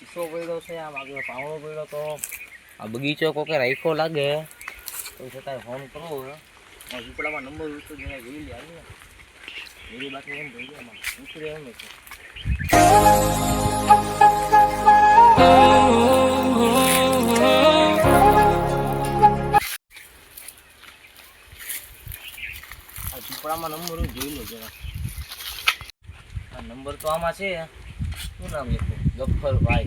શીશો પડ્યો છે, આમ આગળ પાવડો પડ્યો તો આ બગીચો કોકે રાખ્યો લાગે તો છતાંય ફોન કરવો હવે ઝૂંપડામાં નંબર ઉઠો જરા જોઈ લે આવી ને એની બાકી એમ જોઈ આમાં ઉતરે એમ છે. આ ઝૂંપડામાં નંબર જોઈ લો જરા. આ નંબર તો આમાં છે. શું નામ લખું? ગફ્ફરભાઈ.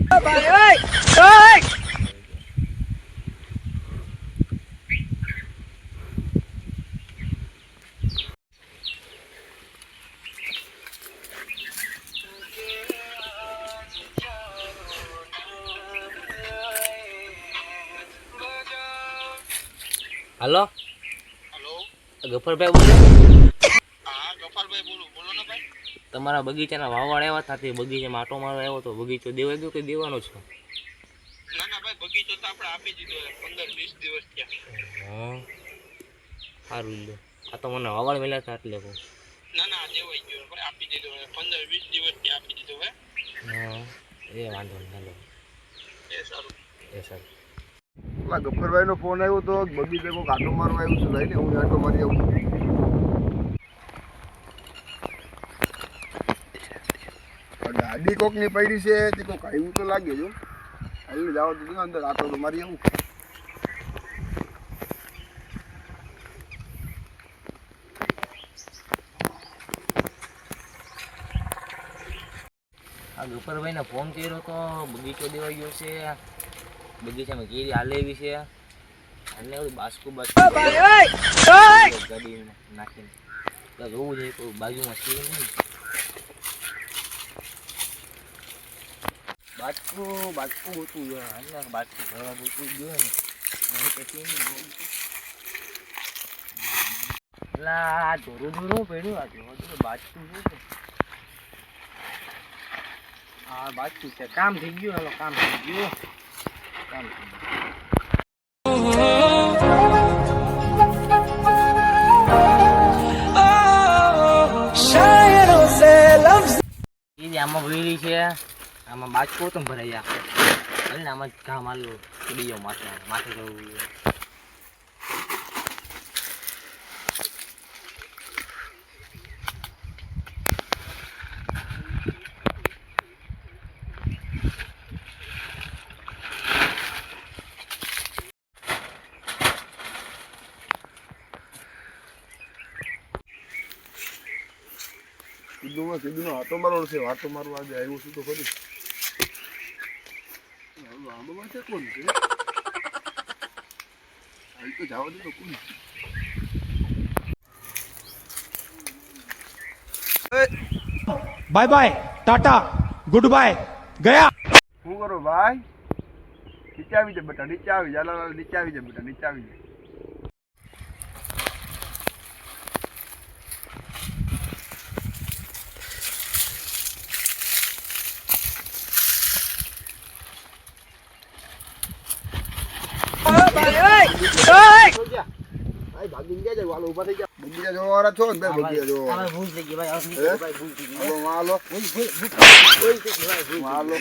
हेलो हेलो गफरभाई बोले? हाँ गफरभाई बोलो ना भाई. તમારા બગીચાના વાવડ આવ્યા હતા તે બગીચામાં આટો મારવા આવ્યો તો બગીચો દેવાઈ ગયો કે દેવાનો છે? ના ના ભાઈ બગીચો તો આપણે આપી દીધો 15-20 દિવસ થયા. હા સારું લ્યો. આ તો મને વાવડ મળ્યા હતા એટલે કહું. ના ના દેવાઈ ગયો ભાઈ આપી દીધો 15-20 દિવસ થી આપી દીધો હે. હા એ વાંધો નહીં હાલો. એ સારું. પેલા ગફ્ફરભાઈ નો ફોન આવ્યો તો બગીચે કોઈક આટો મારવા આવ્યું છે લઈને હું આટો મારી આવું. ગાડી કોક ની પડી છે તે કોક આવ્યું તો લાગે જો હાલ જાવ તો અંદર આટો તો મારી આવું. આ ગફરભાઈને ફોન કર્યો તો બગીચો દેવાઈ ગયો છે. બગીચામાં કેરી હાલે એવી છે અને એવું બાસ્કુ ગાડી નાખીને જોવું જોઈએ તો બાજુમાં છે નહીં. બાજકું હતું બાજકું ભરવા બધું ગયો ને પછી એટલે આ ધોરું પડ્યું આ ધોરું બાજકું શું છે? હા બાજકું છે. કામ થઈ ગયું. હાલો કામ થઈ ગયું. આમાં ભરેલી છે. આમાં બાજકો તો ભરાઈ આખો ને આમાં ઘામ આલો ચડી જાવ માથે જવું. કીધું આટો મારવાનો છે. આટો મારવા આજે આવ્યો છું તો ખરી. આમાં છે કોણ છે? અહીં તો જવા દે તો કોણ? Bye bye tata good bye गया. શું કરો ભાઈ? નીચે આવી જાય બેટા, નીચે આવી જાય. નીચે આવી જાય બેટા, નીચે આવી જાય. ભાગી ગયા જાય વાલો ઉભા થઈ ગયા. બગીચા જોવા વાળા છો ને ભાઈ? બગીચા જોવા વાળા ભૂલ થઈ ગઈ ભાઈ. ભૂલ થઈ ગઈ. હાલો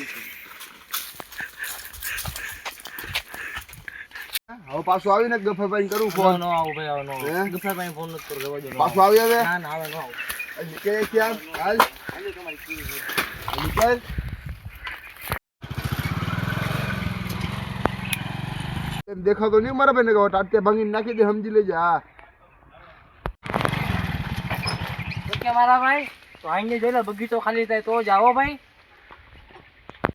હવે પાછું આવીને ગફ્ફરભાઈ કરું ફોન. નો આવું ભાઈ નો ગફ્ફરભાઈ ફોન ન કરો જવા દો. પાછું આવી હવે? ના ના આવે નો આવું. કે ક્યાં હાલ નીકળ. એમ દેખાતો નહીં મારા ભાઈ ને કહો ટાટકે ભાંગીને નાખી દે સમજી લેજે. હા તો કે મારા ભાઈ તો આઈને જોઈ લો બગીચો ખાલી થાય તો જ આવો ભાઈ.